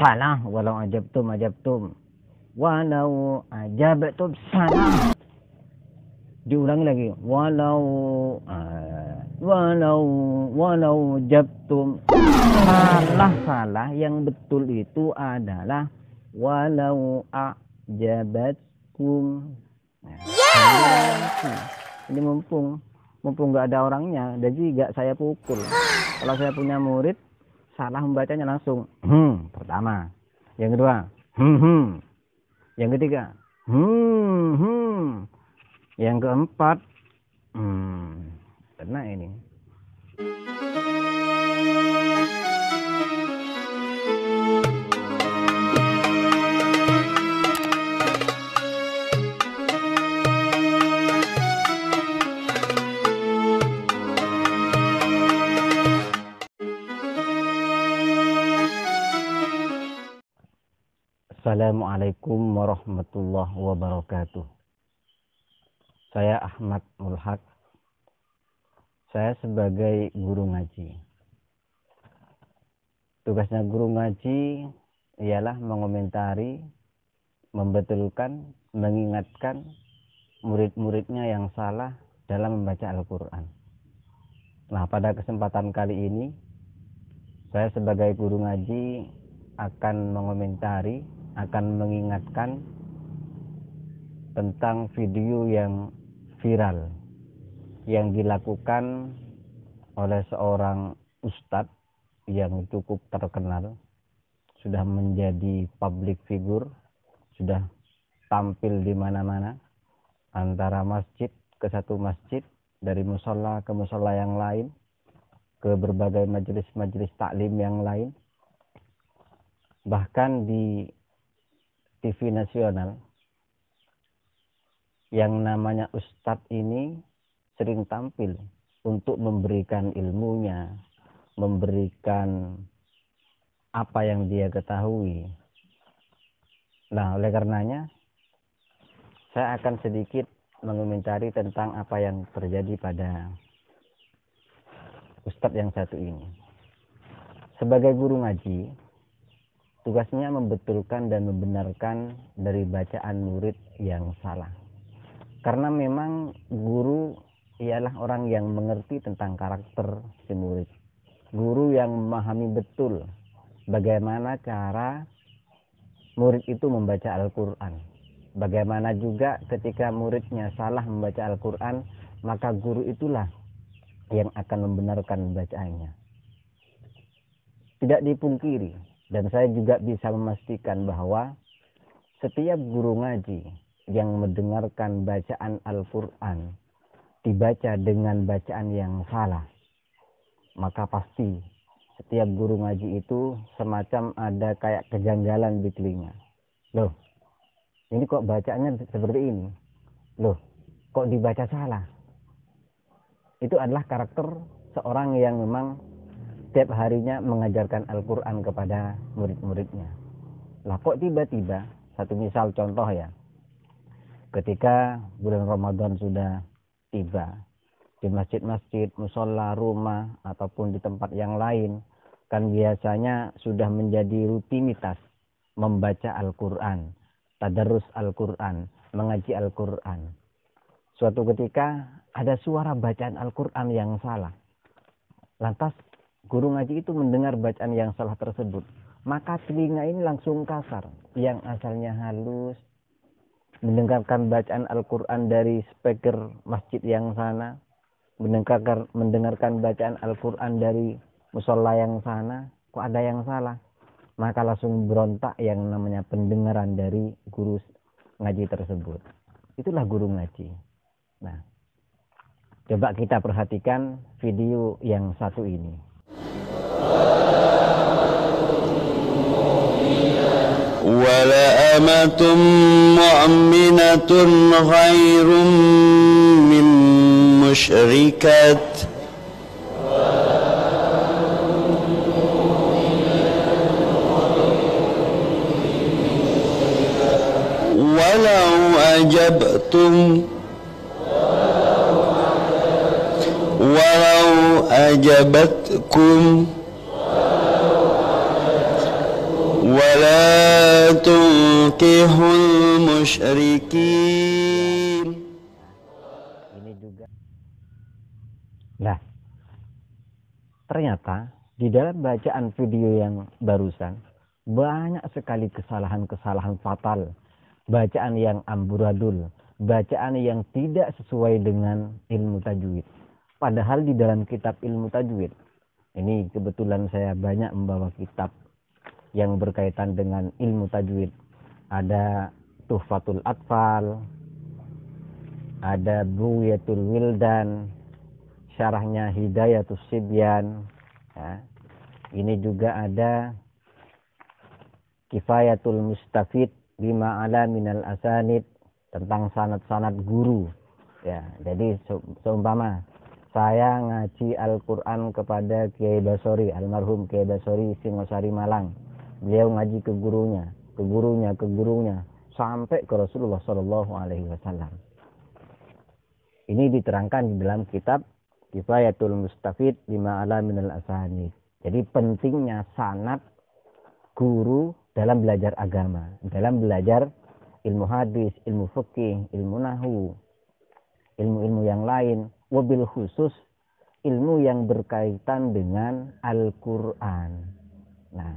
salah. Walau ajabtum. Walau ajabtum salah. Diulangi lagi. Walau ajabtum salah. Yang betul itu adalah walau ajabatkum. Ini mumpung nggak ada orangnya, jadi nggak saya pukul. Kalau saya punya murid salah membacanya langsung pertama, yang kedua yang ketiga yang keempat kena ini. Assalamualaikum warahmatullahi wabarakatuh. Saya Ahmad Mulhaq. Saya sebagai guru ngaji. Tugasnya guru ngaji ialah mengomentari, membetulkan, mengingatkan murid-muridnya yang salah dalam membaca Al-Quran. Nah, pada kesempatan kali ini saya sebagai guru ngaji akan mengomentari, akan mengingatkan tentang video yang viral yang dilakukan oleh seorang ustadz yang cukup terkenal, sudah menjadi public figure, sudah tampil di mana-mana, antara masjid ke satu masjid, dari musola ke musola yang lain, ke berbagai majelis-majelis taklim yang lain, bahkan di TV nasional. Yang namanya ustadz ini sering tampil untuk memberikan ilmunya, memberikan apa yang dia ketahui. Nah, oleh karenanya saya akan sedikit mengomentari tentang apa yang terjadi pada ustadz yang satu ini. Sebagai guru ngaji, tugasnya membetulkan dan membenarkan dari bacaan murid yang salah. Karena memang guru ialah orang yang mengerti tentang karakter si murid. Guru yang memahami betul bagaimana cara murid itu membaca Al-Quran. Bagaimana juga ketika muridnya salah membaca Al-Quran, maka guru itulah yang akan membenarkan bacaannya. Tidak dipungkiri, dan saya juga bisa memastikan bahwa setiap guru ngaji yang mendengarkan bacaan Al-Quran dibaca dengan bacaan yang salah, maka pasti setiap guru ngaji itu semacam ada kayak kejanggalan di telinga. Loh, ini kok bacaannya seperti ini? Loh, kok dibaca salah? Itu adalah karakter seorang yang memang setiap harinya mengajarkan Al-Quran kepada murid-muridnya. Lah kok tiba-tiba, satu misal contoh ya, ketika bulan Ramadan sudah tiba, di masjid-masjid, musola, rumah, ataupun di tempat yang lain, kan biasanya sudah menjadi rutinitas membaca Al-Quran, tadarus Al-Quran, mengaji Al-Quran. Suatu ketika ada suara bacaan Al-Quran yang salah. Lantas guru ngaji itu mendengar bacaan yang salah tersebut, maka telinga ini langsung kasar. Yang asalnya halus, mendengarkan bacaan Al-Quran dari speaker masjid yang sana, mendengarkan bacaan Al-Quran dari musola yang sana, kok ada yang salah? Maka langsung berontak yang namanya pendengaran dari guru ngaji tersebut. Itulah guru ngaji. Nah, coba kita perhatikan video yang satu ini. Wala amatum mu'minatun khairum min musyrikat walau ajabatkum ولا تنكحوا المشركين. Ini juga. Nah, ternyata di dalam bacaan video yang barusan banyak sekali kesalahan-kesalahan fatal, bacaan yang amburadul, bacaan yang tidak sesuai dengan ilmu tajwid. Padahal di dalam kitab ilmu tajwid, ini kebetulan saya banyak membawa kitab yang berkaitan dengan ilmu tajwid. Ada Tuhfatul Atfal, ada Bughyatul Wildan, syarahnya Hidayatus Sibyan. Ya. Ini juga ada Kifayatul Mustafid bima ala minal asanid, tentang sanad-sanad guru. Ya, jadi seumpama saya ngaji Al-Quran kepada Kiai Basori, almarhum Kiai Basori Singosari Malang. Beliau ngaji ke gurunya, sampai ke Rasulullah Shallallahu Alaihi Wasallam. Ini diterangkan di dalam kitab Kifayatul Mustafid bima ala minal asanid. Jadi pentingnya sanad guru dalam belajar agama, dalam belajar ilmu hadis, ilmu fikih, ilmu nahwu, ilmu-ilmu yang lain, wabil khusus ilmu yang berkaitan dengan Al-Quran. Nah,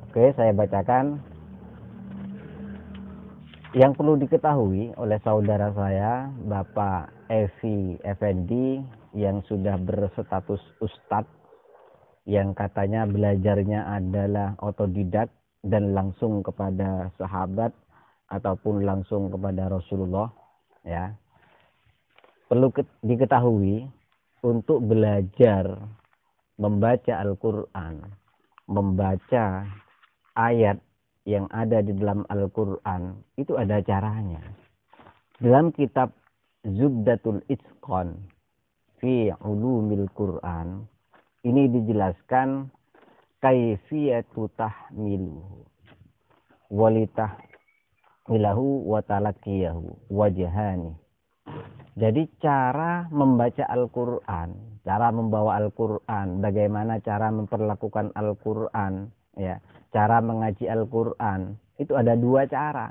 oke, saya bacakan yang perlu diketahui oleh saudara saya, Bapak Evi Effendi, yang sudah berstatus ustadz, yang katanya belajarnya adalah otodidak dan langsung kepada sahabat ataupun langsung kepada Rasulullah. Ya, perlu diketahui untuk belajar membaca Al-Quran, membaca ayat yang ada di dalam Al-Quran, itu ada caranya. Dalam kitab Zubdatul Itqan fi Ulumil Quran, ini dijelaskan kaifiyatu tahmiluhu walitahmilahu wa talaqiyahu wajhani. Jadi cara membaca Al-Quran, cara membawa Al-Quran, bagaimana cara memperlakukan Al-Quran, ya, cara mengaji Al-Quran, itu ada dua cara.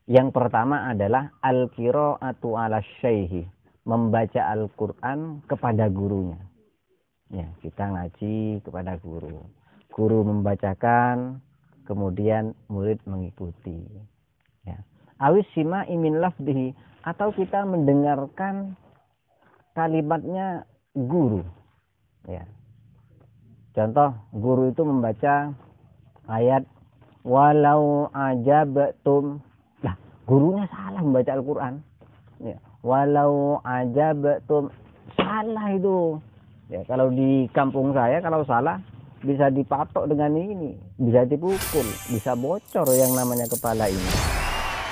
Yang pertama adalah al-qira'atu 'ala syaihi, membaca Al-Quran kepada gurunya. Ya, kita ngaji kepada guru. Guru membacakan, kemudian murid mengikuti. Ya. Awis sima'i min lafdihi, atau kita mendengarkan kalimatnya guru. Ya. Contoh, guru itu membaca ayat walau ajabtum. Nah, gurunya salah membaca Al-Quran. Ya. Walau ajabtum, salah itu. Ya, kalau di kampung saya kalau salah bisa dipatok dengan ini, bisa dipukul, bisa bocor yang namanya kepala ini.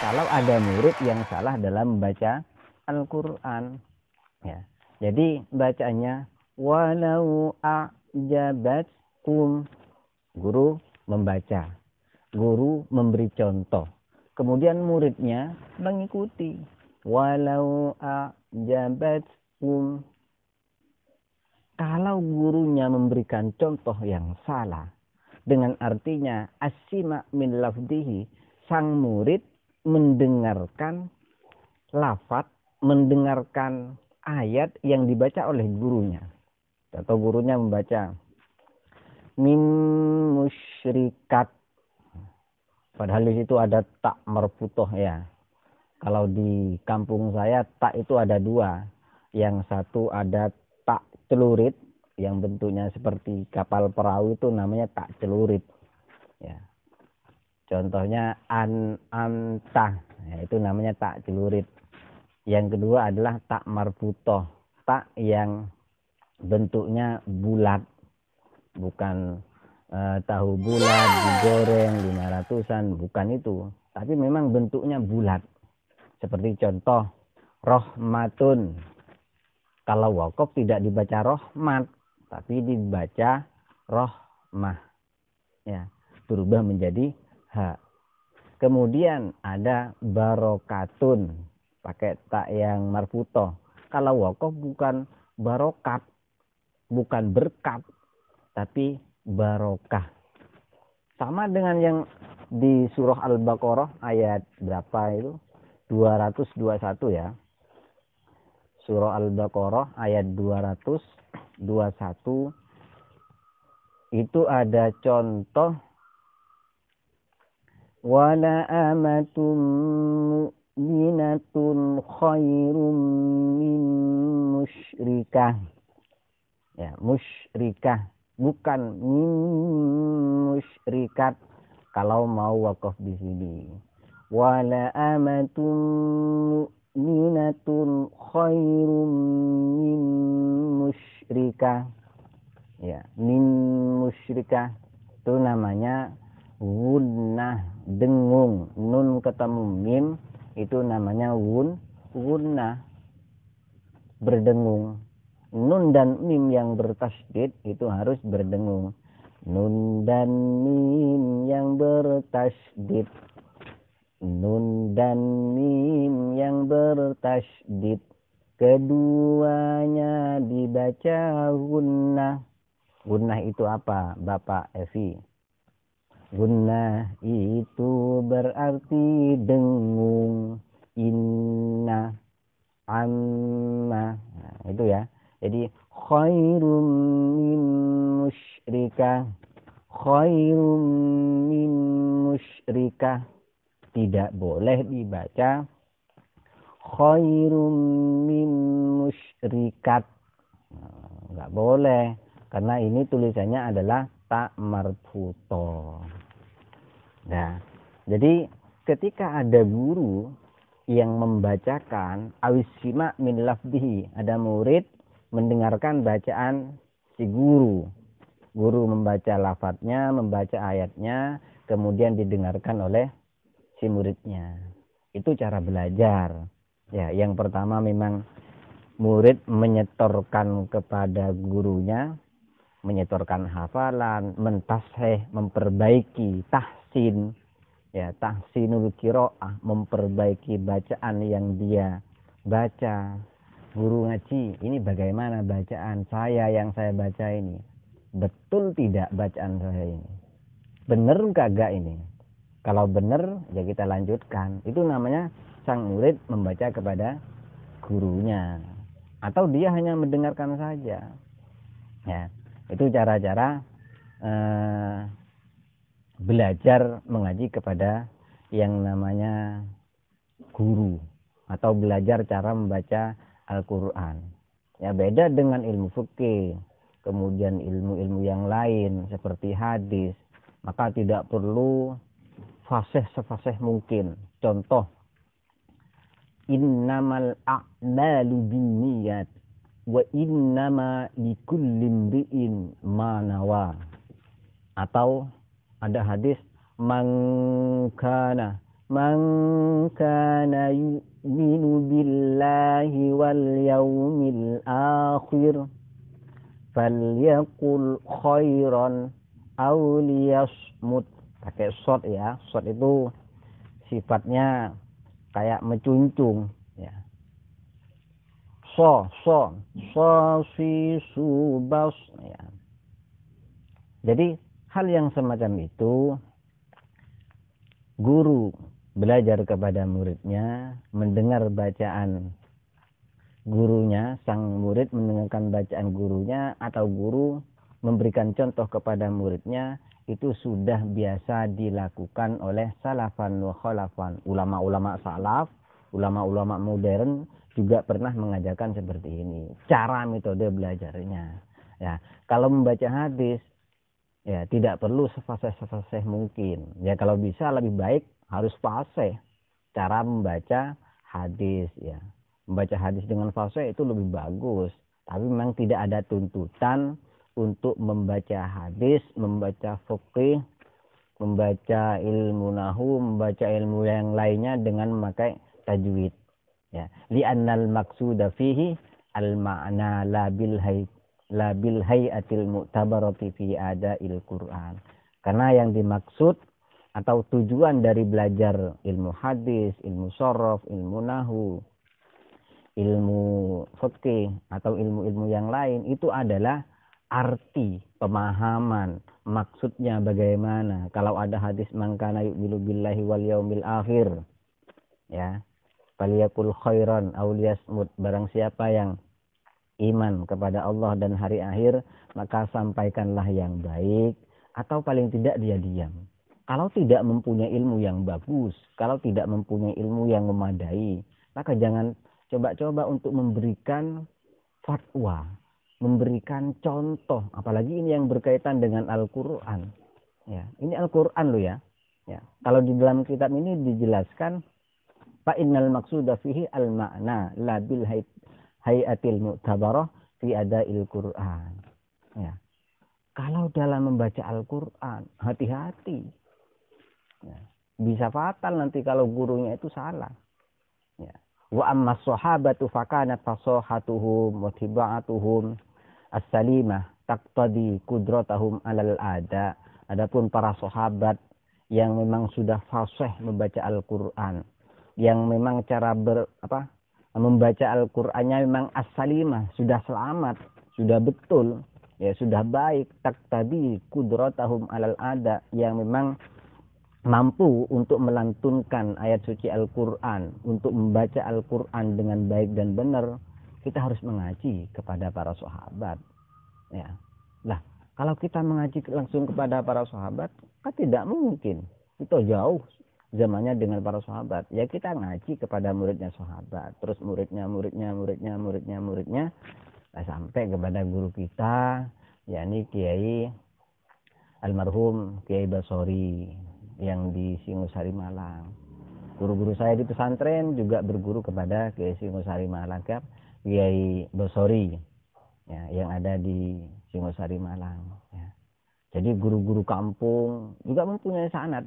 Kalau ada murid yang salah dalam membaca Al-Quran. Ya. Jadi bacanya walau a'jabatkum. Guru membaca, guru memberi contoh, kemudian muridnya mengikuti. Walau a'jabatkum. Kalau gurunya memberikan contoh yang salah, dengan artinya asima min lafdihi, sang murid mendengarkan lafaz, mendengarkan ayat yang dibaca oleh gurunya. Atau gurunya membaca min musyrikat, padahal di situ ada tak marfutoh ya. Kalau di kampung saya tak itu ada dua. Yang satu ada tak celurit, yang bentuknya seperti kapal perahu, itu namanya tak celurit. Ya. Contohnya antah, ya, itu namanya tak celurit. Yang kedua adalah tak marfutoh, tak yang bentuknya bulat, bukan tahu bulat digoreng 500-an, bukan itu, tapi memang bentuknya bulat. Seperti contoh rohmatun, kalau wakaf tidak dibaca rohmat, tapi dibaca rohmah, ya, berubah menjadi ha. Kemudian ada barokatun, pakai tak yang marfutoh. Kalau wakaf bukan barokat, bukan berkat, tapi barokah. Sama dengan yang di surah Al-Baqarah ayat berapa itu? 221 ya. Surah Al-Baqarah ayat 221 itu ada contoh wala amatum mu'minatun khairum min musyrikah. Ya, musyrikah bukan min musyrikat kalau mau wakaf di sini. Wala amatum mu'minatun khairum min musyrikah. Ya, min musyrikah itu namanya gunnah, dengung, nun ketemu mim itu namanya gunnah, berdengung. Nun dan mim yang bertasydid itu harus berdengung. Nun dan mim yang bertasydid. Nun dan mim yang bertasydid. Keduanya dibaca gunnah. Gunnah itu apa, Bapak Evi? Gunnah itu berarti dengung. Inna, amma. Nah, itu ya. Jadi khairum min musyrikah. Khairum min musyrikah. Tidak boleh dibaca khairum min musyrikat. Enggak boleh. Karena ini tulisannya adalah tak marfuto. Nah, jadi ketika ada guru yang membacakan awisima min lafdihi, ada murid mendengarkan bacaan si guru. Guru membaca lafadznya, membaca ayatnya, kemudian didengarkan oleh si muridnya. Itu cara belajar. Ya, yang pertama memang murid menyetorkan kepada gurunya, menyetorkan hafalan, mentasheh, memperbaiki, tahsin. Ya, tahsinul qiraah, memperbaiki bacaan yang dia baca. Guru ngaji, ini bagaimana bacaan saya yang saya baca ini? Betul tidak bacaan saya ini? Benar kagak ini? Kalau benar, ya kita lanjutkan. Itu namanya sang murid membaca kepada gurunya. Atau dia hanya mendengarkan saja. Ya, itu cara-cara belajar mengaji kepada yang namanya guru. Atau belajar cara membaca Al-Quran. Ya, beda dengan ilmu fikih, kemudian ilmu-ilmu yang lain seperti hadis, maka tidak perlu fasih sefasih mungkin. Contoh, innamal a'malu binniyat wa innama likulli imri'in ma nawa. Atau ada hadis man kana yu'minu billahi wal yaumil akhir falyaqul khairan aw liyasmut. Pakai shot ya. Shot itu sifatnya kayak mecuncung ya. So si subas ya. Jadi hal yang semacam itu guru belajar kepada muridnya, mendengar bacaan gurunya, sang murid mendengarkan bacaan gurunya, atau guru memberikan contoh kepada muridnya, itu sudah biasa dilakukan oleh salafan wa khalafan. Ulama-ulama salaf, ulama-ulama modern juga pernah mengajarkan seperti ini. Cara metode belajarnya. Ya, kalau membaca hadis, ya tidak perlu sefasih mungkin. Ya kalau bisa lebih baik harus fasih cara membaca hadis ya. Membaca hadis dengan fasih itu lebih bagus. Tapi memang tidak ada tuntutan untuk membaca hadis, membaca fikih, membaca ilmu nahwu, membaca ilmu yang lainnya dengan memakai tajwid. Ya, li'annal maqsuda fihi al-ma'na la bil hayatil mu'tabarati fi ada'il Qur'an. Karena yang dimaksud atau tujuan dari belajar ilmu hadis, ilmu shorof, ilmu nahwu, ilmu fikih atau ilmu-ilmu yang lain itu adalah arti, pemahaman, maksudnya bagaimana. Kalau ada hadis mangkana yu'minu billahi wal yaumil akhir, ya, faliyakul khairan aw liyasmut, barang siapa yang iman kepada Allah dan hari akhir, maka sampaikanlah yang baik, atau paling tidak dia diam. Kalau tidak mempunyai ilmu yang bagus, kalau tidak mempunyai ilmu yang memadai, maka jangan coba-coba untuk memberikan fatwa, memberikan contoh, apalagi ini yang berkaitan dengan Al-Quran. Ya, ini Al-Quran loh ya. Ya, kalau di dalam kitab ini dijelaskan, fa innal maqsuda fihi al-ma'na la bil hayatil mu'tabarah fi ada'il Quran. Ya. Kalau dalam membaca Al-Quran, hati-hati. Ya. Bisa fatal nanti kalau gurunya itu salah. Ya. Wa amma sahabatu fakanat fasahatuhum wa tiba'atuhum as-salimah taqtadi qudratahum 'alal ada. Adapun para sahabat yang memang sudah fasih membaca Al-Qur'an, yang memang cara membaca Al-Qur'annya memang as-salimah, sudah selamat, sudah betul, ya sudah baik, taqtadi qudratahum 'alal ada, yang memang mampu untuk melantunkan ayat suci Al-Quran, untuk membaca Al-Quran dengan baik dan benar, kita harus mengaji kepada para sahabat. Ya. Lah, kalau kita mengaji langsung kepada para sahabat, kan tidak mungkin. Kita jauh zamannya dengan para sahabat. Ya kita ngaji kepada muridnya sahabat, terus muridnya, sampai kepada guru kita, yakni Kiai almarhum Kiai Basori yang di Singosari Malang. Guru-guru saya di pesantren juga berguru kepada Kiai Singosari Malang, Kiai Basori, ya, yang ada di Singosari Malang. Ya. Jadi guru-guru kampung juga mempunyai sanad,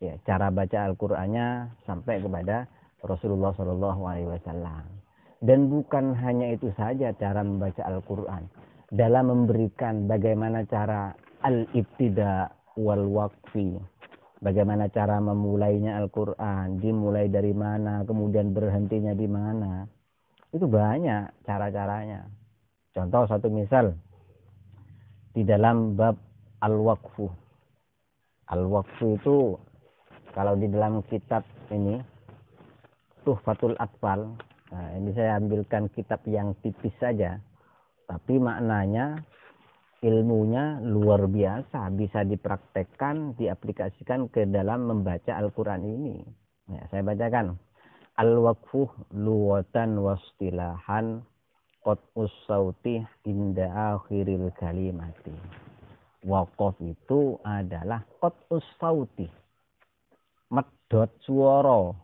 ya, cara baca Al-Qur'annya sampai kepada Rasulullah SAW. Dan bukan hanya itu saja cara membaca Al-Qur'an, dalam memberikan bagaimana cara al-ibtida wal waqfi, bagaimana cara memulainya Al-Quran, dimulai dari mana, kemudian berhentinya di mana. Itu banyak cara-caranya. Contoh satu misal, di dalam bab Al-Waqfu. Al-Waqfu itu, kalau di dalam kitab ini, Tuhfatul Atfal, nah ini saya ambilkan kitab yang tipis saja, tapi maknanya, ilmunya luar biasa, bisa dipraktekkan, diaplikasikan ke dalam membaca Al-Quran ini. Ya, saya bacakan. Al-waqfu luwatan wastilahan qat'us sauti inda akhiril kalimati. Waqaf itu adalah qat'us sauti, medot suara,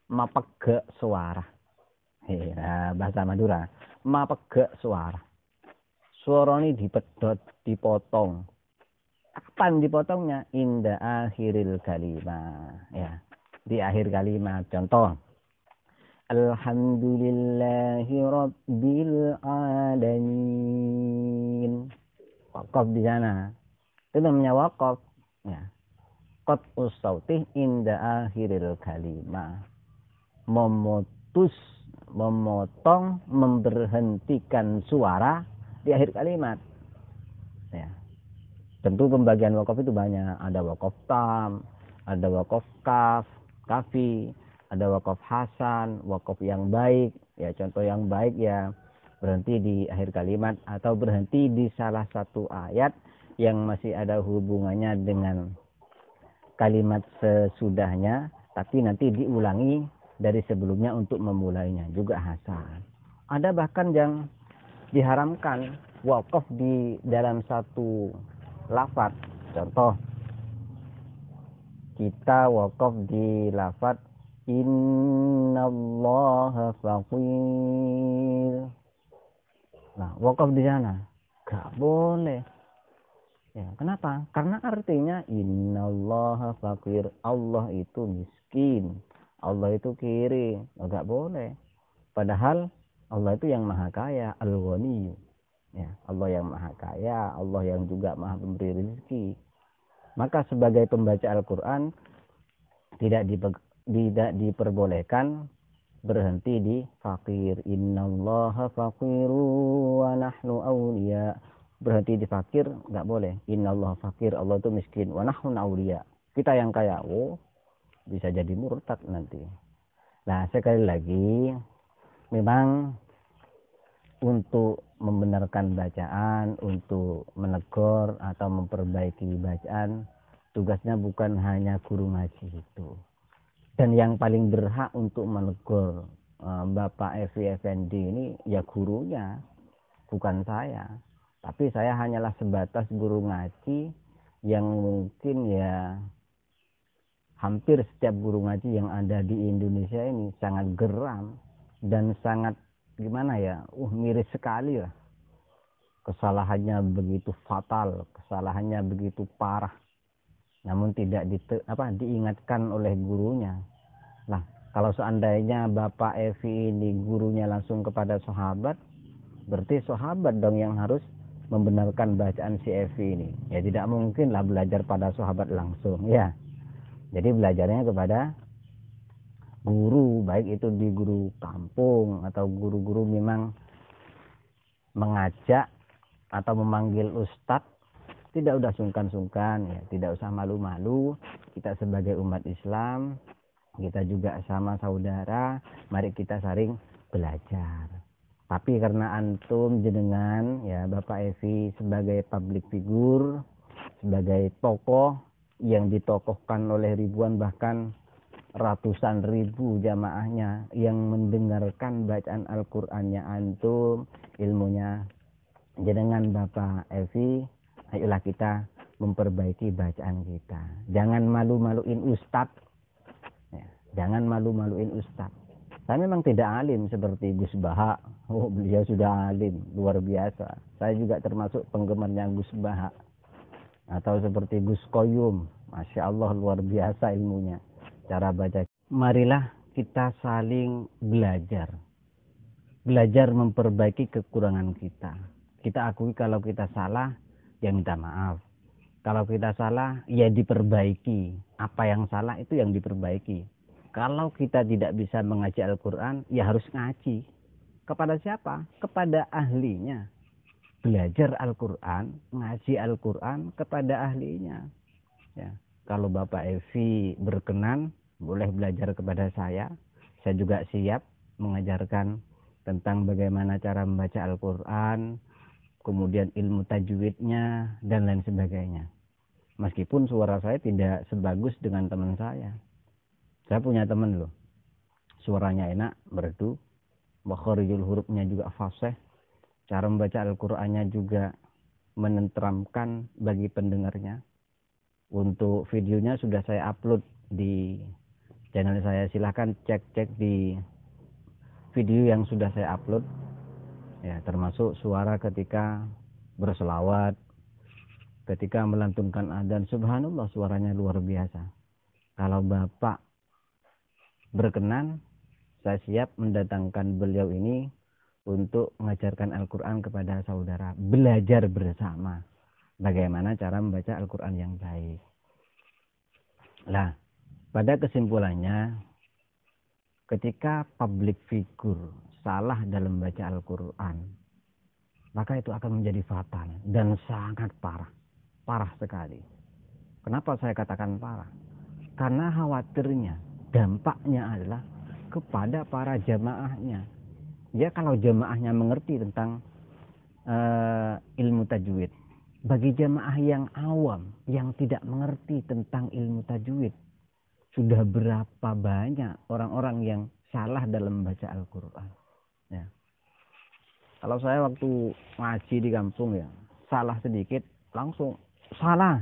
mapegek suara. Ya, bahasa Madura, mapegek suara. Suara ini dipedot, dipotong. Kapan dipotongnya? Inda akhiril kalimah. Ya, di akhir kalimat. Contoh. Alhamdulillahi rabbil alamin. Waqaf di sana. Itu namanya waqaf. Ya. Qat'us sautih inda akhiril kalimah. Memutus, memotong, memberhentikan suara di akhir kalimat. Ya. Tentu pembagian wakaf itu banyak. Ada wakaf tam, ada wakaf kaf, kafi, ada wakaf hasan, wakaf yang baik. Ya, contoh yang baik ya berhenti di akhir kalimat atau berhenti di salah satu ayat yang masih ada hubungannya dengan kalimat sesudahnya, tapi nanti diulangi dari sebelumnya untuk memulainya, juga hasan. Ada bahkan yang diharamkan wakaf di dalam satu lafaz. Contoh, kita wakaf di lafaz innallaha faqir. Nah, wakaf di sana gak boleh. Ya, kenapa? Karena artinya innallaha faqir, Allah itu miskin, Allah itu kiri, gak boleh. Padahal Allah itu yang maha kaya, Al-Ghani. Ya, Allah yang maha kaya, Allah yang juga maha pemberi rezeki. Maka sebagai pembaca Al-Quran tidak diperbolehkan berhenti di fakir. Innallaha faqiru wa nahnu awliya. berhenti di fakir, nggak boleh. Innallaha fakir, Allah itu miskin. Wa nahnu auliya. Kita yang kaya, bisa jadi murtad nanti. Nah, sekali lagi, memang untuk membenarkan bacaan, untuk menegur atau memperbaiki bacaan, tugasnya bukan hanya guru ngaji itu. Dan yang paling berhak untuk menegur Bapak Evi Effendi ini ya gurunya, bukan saya. Tapi saya hanyalah sebatas guru ngaji yang mungkin ya hampir setiap guru ngaji yang ada di Indonesia ini sangat geram dan sangat gimana ya, miris sekali lah. Kesalahannya begitu fatal, kesalahannya begitu parah, namun tidak diingatkan oleh gurunya. Nah, kalau seandainya Bapak Evi ini gurunya langsung kepada sahabat, berarti sahabat dong yang harus membenarkan bacaan si Evi ini. Ya tidak mungkin lah belajar pada sahabat langsung, ya. Jadi belajarnya kepada guru, baik itu di guru kampung atau guru-guru memang mengajak atau memanggil ustadz, tidak usah sungkan-sungkan, ya, tidak usah malu-malu. Kita sebagai umat Islam, kita juga sama saudara, mari kita saling belajar. Tapi karena antum jenengan, ya Bapak Evi sebagai public figure, sebagai tokoh yang ditokohkan oleh ribuan bahkan ratusan ribu jamaahnya yang mendengarkan bacaan Al-Qur'annya antum, ilmunya jenengan Bapak Evi, ayolah kita memperbaiki bacaan kita. Jangan malu-maluin ustadz, ya, jangan malu-maluin ustadz. Saya memang tidak alim seperti Gus Baha. Beliau sudah alim, luar biasa. Saya juga termasuk penggemarnya Gus Baha. Atau seperti Gus Koyum. Masya Allah, luar biasa ilmunya. Cara baca. Marilah kita saling belajar. Belajar memperbaiki kekurangan kita. Kita akui kalau kita salah, ya minta maaf. Kalau kita salah, ya diperbaiki. Apa yang salah itu yang diperbaiki. Kalau kita tidak bisa mengaji Al-Quran, ya harus ngaji. Kepada siapa? Kepada ahlinya. Belajar Al-Quran, ngaji Al-Quran kepada ahlinya. Ya. Kalau Bapak Evi berkenan, boleh belajar kepada saya. Saya juga siap mengajarkan tentang bagaimana cara membaca Al-Quran, kemudian ilmu tajwidnya, dan lain sebagainya. Meskipun suara saya tidak sebagus dengan teman saya. Saya punya teman loh, suaranya enak, merdu, makharijul hurufnya juga fasih, cara membaca Al-Qur'annya juga menenteramkan bagi pendengarnya. Untuk videonya sudah saya upload di channel saya, silahkan cek di video yang sudah saya upload, ya, termasuk suara ketika berselawat, ketika melantunkan adzan. Subhanallah, suaranya luar biasa. Kalau Bapak berkenan, saya siap mendatangkan beliau ini untuk mengajarkan Al-Quran kepada saudara. Belajar bersama bagaimana cara membaca Al-Quran yang baik. Nah, pada kesimpulannya, ketika public figure salah dalam membaca Al-Quran, maka itu akan menjadi fatal dan sangat parah. Parah sekali. Kenapa saya katakan parah? Karena khawatirnya, dampaknya adalah kepada para jamaahnya. Ya, kalau jamaahnya mengerti tentang ilmu tajwid, bagi jamaah yang awam yang tidak mengerti tentang ilmu tajwid, sudah berapa banyak orang-orang yang salah dalam membaca Al-Quran. Ya. Kalau saya waktu ngaji di kampung, ya, salah sedikit langsung salah.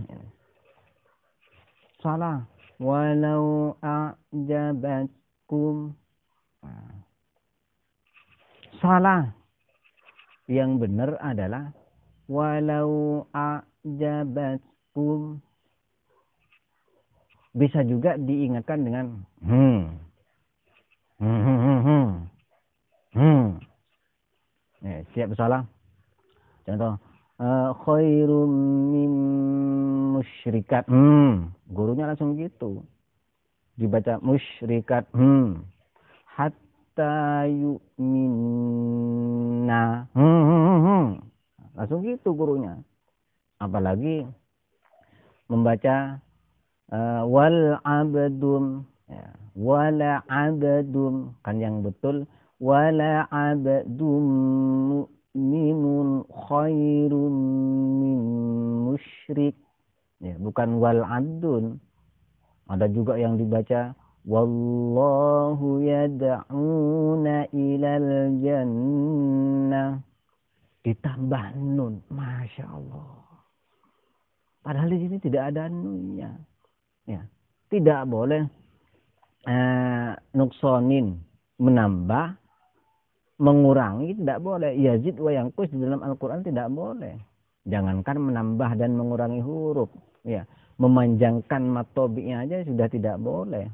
Salah. Walau a'jabatkum. Salah. Yang benar adalah walau a'jabatkum. Bisa juga diingatkan dengan Ya, siap salah. Contoh, khairum min musyrikat. Gurunya langsung gitu. Dibaca musyrikat. Hatta yu'minna. langsung gitu gurunya. Apalagi membaca wal abdum, ya, wala abdum, kan yang betul wala abdum mu'minun khairum min musyrik, ya, bukan wal abdun. Ada juga yang dibaca wallahu yad'una ilal jannah, ditambah nun. Masya Allah. Padahal di sini tidak ada nunnya. Ya, tidak boleh nuksonin, menambah, mengurangi, tidak boleh. Yazid wa yanqus di dalam Al-Quran tidak boleh. Jangankan menambah dan mengurangi huruf, ya, memanjangkan matobi'nya aja sudah tidak boleh.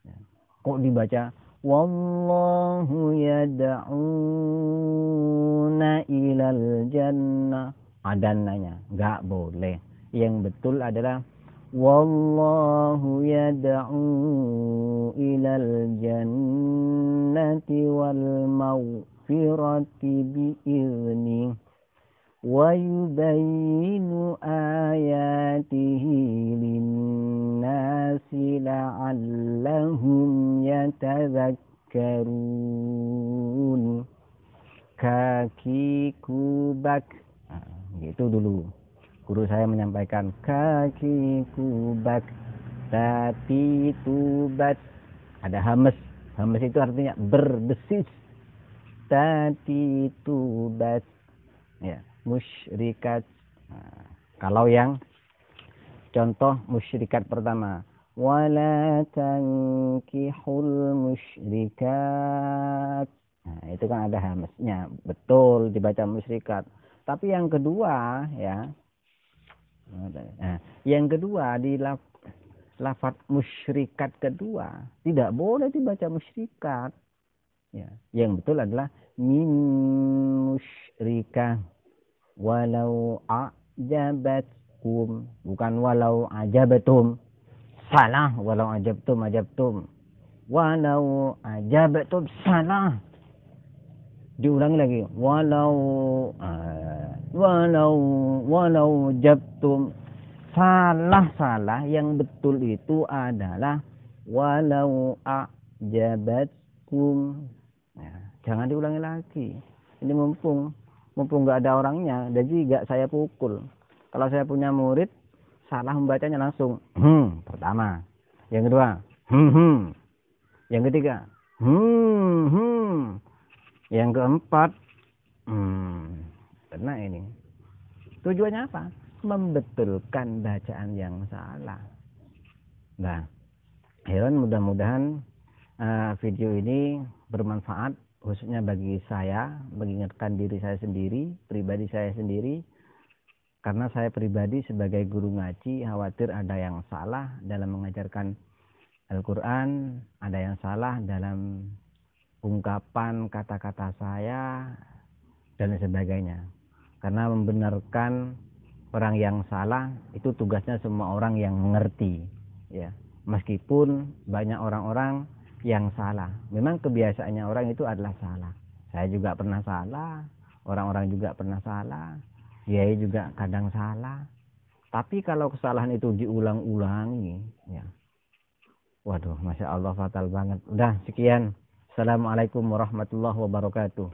Ya. Kok dibaca wallahu yad'una ilal jannah, adannanya nggak boleh. Yang betul adalah wallahu yad'u ilal jannati wal maghfirati bi'izni wa yubayyinu ayatihi linnasi la'allahum yatadhakkarun. Kaki kubak, gitu dulu guru saya menyampaikan. Kaki kubak tapi tubat, ada hames. Hames itu artinya berdesis. Tati tubat, ya, musyrikat. Nah, kalau yang contoh musyrikat pertama, wala tankihul musyrikat, nah, itu kan ada hamesnya, betul dibaca musyrikat. Tapi yang kedua, ya, nah, yang kedua di lafaz musyrikat kedua tidak boleh dibaca musyrikat, ya. Yang betul adalah min musyrikah walau ajabatkum, bukan walau ajabatum. Salah, walau ajabtum, walau ajabatum, salah. Diulangi lagi, walau jabtum, salah. Yang betul itu adalah walau ajabatkum. Nah, jangan diulangi lagi. Ini mumpung nggak ada orangnya, jadi nggak saya pukul. Kalau saya punya murid salah membacanya langsung pertama, yang kedua yang ketiga yang keempat karena ini tujuannya apa? Membetulkan bacaan yang salah. Nah, mudah-mudahan video ini bermanfaat, khususnya bagi saya, mengingatkan diri saya sendiri, pribadi saya sendiri. Karena saya pribadi sebagai guru ngaji khawatir ada yang salah dalam mengajarkan Al-Quran, ada yang salah dalam ungkapan kata-kata saya dan sebagainya. Karena membenarkan orang yang salah itu tugasnya semua orang yang mengerti, ya. Meskipun banyak orang-orang yang salah, memang kebiasaannya orang itu adalah salah. Saya juga pernah salah, orang-orang juga pernah salah, kiai juga kadang salah. Tapi kalau kesalahan itu diulang-ulangi, ya, waduh, masya Allah, fatal banget. Udah, sekian. Assalamualaikum warahmatullahi wabarakatuh.